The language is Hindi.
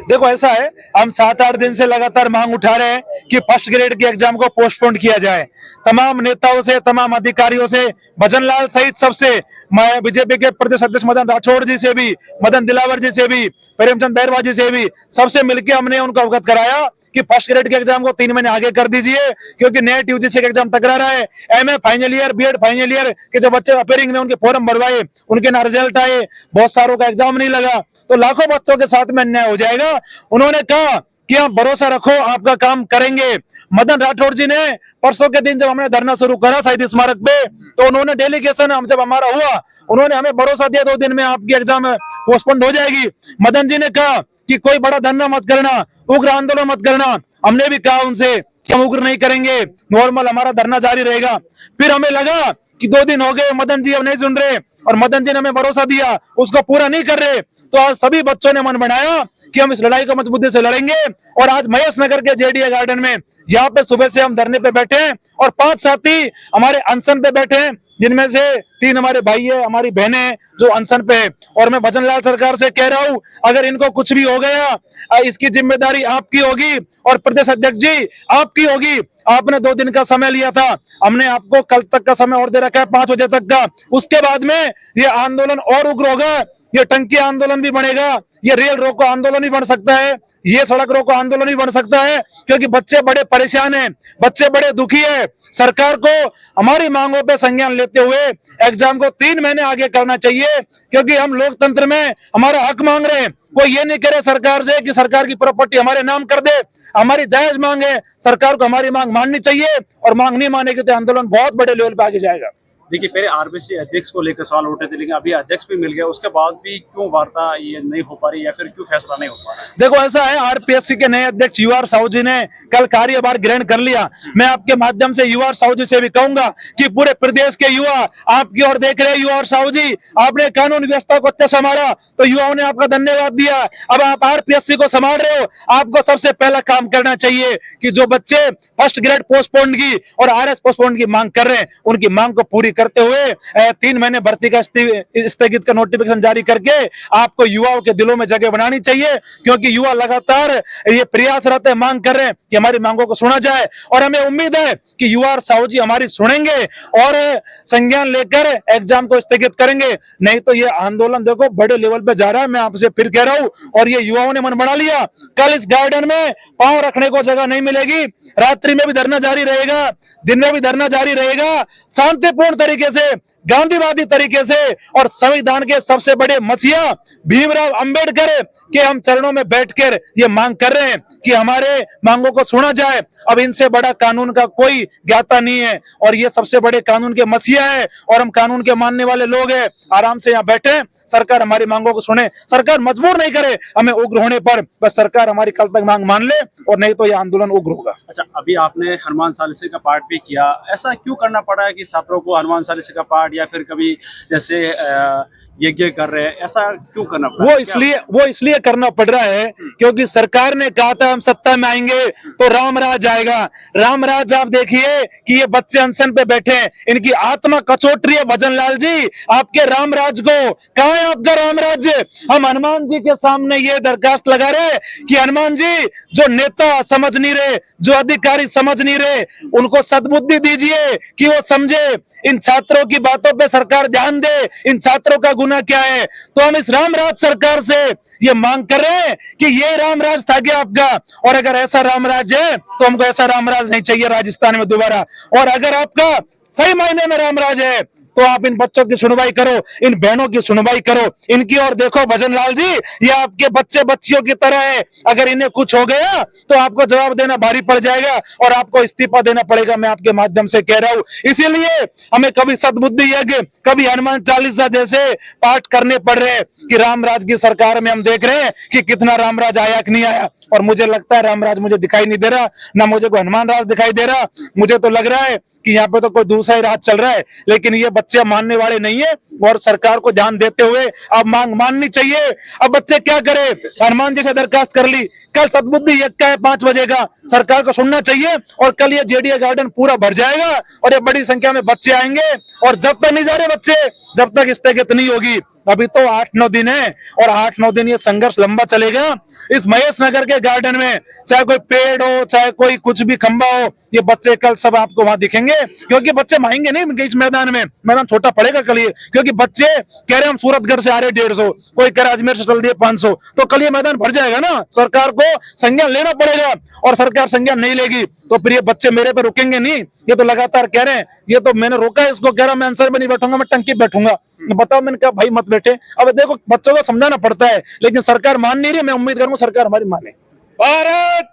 देखो ऐसा है, हम 7-8 दिन से लगातार मांग उठा रहे हैं कि फर्स्ट ग्रेड के एग्जाम को पोस्टपोन किया जाए। तमाम नेताओं से, तमाम अधिकारियों से, भजन लाल सहित सबसे, मैं बीजेपी के प्रदेश अध्यक्ष मदन राठौड़ जी से भी, मदन दिलावर जी से भी, प्रेमचंद बैरवा जी से भी, सबसे मिलकर हमने उनको अवगत कराया कि फर्स्ट ग्रेड के एग्जाम को 3 महीने आगे कर दीजिए, क्योंकि नेट यूजीसी का एग्जाम टकरा रहा है। MA final year, BEd final year के जो बच्चे अपेयरिंग में उनके फॉर्म भरवाए, उनके ना रिजल्ट आए, बहुत सारों का एग्जाम नहीं लगा, तो लाखों बच्चों के साथ में अन्याय हो जाएगा। उन्होंने कहा कि आप भरोसा रखो, आपका काम करेंगे। मदन राठौड़ जी ने परसों के दिन जब हमने धरना शुरू करा शहीद स्मारक पे, तो उन्होंने डेलीगेशन हम जब हमारा हुआ, उन्होंने हमें भरोसा दिया 2 दिन में आपकी एग्जाम पोस्टपोन हो जाएगी। मदन जी ने कहा कि कोई बड़ा धरना मत करना, उग्र आंदोलन मत करना। हमने भी कहा उनसे कि हम उग्र नहीं करेंगे, नॉर्मल हमारा धरना जारी रहेगा। फिर हमें लगा कि 2 दिन हो गए, मदन जी अब नहीं सुन रहे, और मदन जी ने हमें भरोसा दिया, उसको पूरा नहीं कर रहे, तो आज सभी बच्चों ने मन बनाया कि हम इस लड़ाई को मजबूती से लड़ेंगे। और आज महेश नगर के जेडीए गार्डन में, यहाँ पे सुबह से हम धरने पे बैठे हैं, और 5 साथी हमारे अनशन पे बैठे हैं, जिनमें से 3 हमारे भाई है, हमारी बहनें जो अनशन पे है। और मैं भजन लाल सरकार से कह रहा हूं, अगर इनको कुछ भी हो गया, इसकी जिम्मेदारी आपकी होगी, और प्रदेश अध्यक्ष जी आपकी होगी। आपने 2 दिन का समय लिया था, हमने आपको कल तक का समय और दे रखा है, 5 बजे तक का। उसके बाद में ये आंदोलन और उग्र होगा, ये टंकी आंदोलन भी बनेगा, ये रेल रोको आंदोलन भी बन सकता है, ये सड़क रोको आंदोलन भी बन सकता है, क्योंकि बच्चे बड़े परेशान हैं, बच्चे बड़े दुखी है। सरकार को हमारी मांगों पे संज्ञान लेते हुए एग्जाम को 3 महीने आगे करना चाहिए, क्योंकि हम लोकतंत्र में हमारा हक मांग रहे हैं। कोई ये नहीं करे सरकार से कि सरकार की प्रॉपर्टी हमारे नाम कर दे। हमारी जायज मांग है, सरकार को हमारी मांग माननी चाहिए, और मांग नहीं मानेगी तो आंदोलन बहुत बड़े लेवल पे आगे जाएगा। देखिए, पहले आरबीसी अध्यक्ष को लेकर सवाल उठे थे, लेकिन अभी अध्यक्ष भी मिल गया, उसके बाद भी क्यों वार्ता ये नहीं हो पा रही, या फिर क्यों फैसला नहीं हो पा रहा? देखो ऐसा है, आरपीएससी के नए अध्यक्ष यूआर साहू जी ने कल कार्यभार ग्रहण कर लिया। मैं आपके माध्यम से यूआर साहू जी से भी कहूंगा कि पूरे प्रदेश के युवा आपकी ओर देख रहे हैं। यूआर साहू जी, आपने कानून व्यवस्था को अच्छा संभाला, तो युवाओं ने आपका धन्यवाद दिया। अब आप आरपीएससी को संभाल रहे हो, आपको सबसे पहला काम करना चाहिए कि जो बच्चे फर्स्ट ग्रेड पोस्टपोन की और आरएस पोस्टपोन की मांग कर रहे हैं, उनकी मांग को पूरी करते हुए 3 महीने भर्ती का स्थगित का नोटिफिकेशन जारी करके आपको युवाओं के दिलों में जगह बनानी चाहिए, क्योंकि युवा लगातार ये प्रयासरत है, मांग कर रहे हैं कि हमारी मांगों को सुना जाए। और हमें उम्मीद है कि युवा साहू जी हमारी सुनेंगे और संज्ञान लेकर एग्जाम को स्थगित करेंगे। नहीं तो ये आंदोलन देखो बड़े लेवल पे जा रहा है, मैं आपसे फिर कह रहा हूं, और ये युवाओं ने मन बना लिया। कल इस गार्डन में पांव रखने को जगह नहीं मिलेगी, रात्रि में भी धरना जारी रहेगा, दिन में भी धरना जारी रहेगा, शांतिपूर्ण तरीके से, गांधीवादी तरीके से, और संविधान के सबसे बड़े मसीहा भीमराव अंबेडकर के हम चरणों में बैठकर ये मांग कर रहे हैं कि हमारे मांगों को सुना जाए। अब इनसे बड़ा कानून का कोई ज्ञाता नहीं है, और ये सबसे बड़े कानून के मसीहा है, और हम कानून के मानने वाले लोग हैं। आराम से यहाँ बैठे, सरकार हमारी मांगों को सुने, सरकार मजबूर नहीं करे हमें उग्र होने पर, बस सरकार हमारी कल तक मांग मान ले, और नहीं तो ये आंदोलन उग्र होगा। अच्छा, अभी आपने हनुमान चालीसा का पाठ भी किया, ऐसा क्यों करना पड़ा है कि छात्रों को हनुमान चालीसा का पाठ, या फिर कभी जैसे यज्ञ कर रहे हैं, ऐसा क्यों करना पड़ा? वो इसलिए करना पड़ रहा है क्योंकि सरकार ने कहा था हम सत्ता में आएंगे तो राम राज आएगा। राम राज आप देखिए कि ये बच्चे अनशन पे बैठे हैं, इनकी आत्मा कचोट रही है। भजन लाल जी, आपके राम राज को कहाँ है आपका राम राज्य? हम हनुमान जी के सामने ये दरखास्त लगा रहे कि हनुमान जी, जो नेता समझ नहीं रहे, जो अधिकारी समझ नहीं रहे, उनको सद्बुद्धि दीजिए कि वो समझे, इन छात्रों की बातों पे सरकार ध्यान दे, इन छात्रों का गुना क्या है। तो हम इस रामराज सरकार से ये मांग कर रहे हैं कि ये रामराज था क्या आपका, और अगर ऐसा रामराज है तो हमको ऐसा रामराज नहीं चाहिए राजस्थान में दोबारा। और अगर आपका सही मायने में रामराज है तो आप इन बच्चों की सुनवाई करो, इन बहनों की सुनवाई करो, इनकी ओर देखो। भजन लाल जी, ये आपके बच्चे बच्चियों की तरह है, अगर इन्हें कुछ हो गया तो आपको जवाब देना भारी पड़ जाएगा, और आपको इस्तीफा देना पड़ेगा। मैं आपके माध्यम से कह रहा हूं, इसीलिए हमें कभी सद्बुद्धि यज्ञ, कभी हनुमान चालीसा जैसे पाठ करने पड़ रहे हैं कि रामराज की सरकार में हम देख रहे हैं कि कितना रामराज आया कि नहीं आया। और मुझे लगता है रामराज मुझे दिखाई नहीं दे रहा, ना मुझे कोई हनुमान राज दिखाई दे रहा। मुझे तो लग रहा है कि यहाँ पे तो कोई दूसरा ही राज चल रहा है, लेकिन ये बच्चे मानने वाले नहीं है, और सरकार को ध्यान देते हुए अब मांग माननी चाहिए। अब बच्चे क्या करे, हनुमान जी से दरखास्त कर ली, कल सद्बुद्धि यज्ञ का है 5 बजे का, सरकार को सुनना चाहिए, और कल ये जेडीए गार्डन पूरा भर जाएगा, और ये बड़ी संख्या में बच्चे आएंगे। और जब तक नहीं जा रहे बच्चे, जब तक स्थगित नहीं होगी, अभी तो 8-9 दिन है और 8-9 दिन ये संघर्ष लंबा चलेगा। इस महेश नगर के गार्डन में चाहे कोई पेड़ हो, चाहे कोई कुछ भी खंबा हो, ये बच्चे कल सब आपको वहां दिखेंगे, क्योंकि बच्चे मांगेंगे नहीं इस मैदान में, मैदान छोटा पड़ेगा कल ये, क्योंकि बच्चे कह रहे हम सूरतगढ़ से आ रहे 150, कोई कह रहा अजमेर से चल दिए 500, तो कल ये मैदान भर जाएगा ना। सरकार को संज्ञान लेना पड़ेगा और सरकार संज्ञान नहीं लेगी तो फिर ये बच्चे मेरे पे रुकेंगे नहीं। ये तो लगातार कह रहे हैं, ये तो मैंने रोका है इसको, कह रहा मैं आंसर में नहीं बैठूंगा, मैं टंकी बैठूंगा। बताओ, मैंने कहा भाई मत बैठे। अब देखो बच्चों को समझाना पड़ता है, लेकिन सरकार मान नहीं रही। मैं उम्मीद करूंगा सरकार हमारी माने। भारत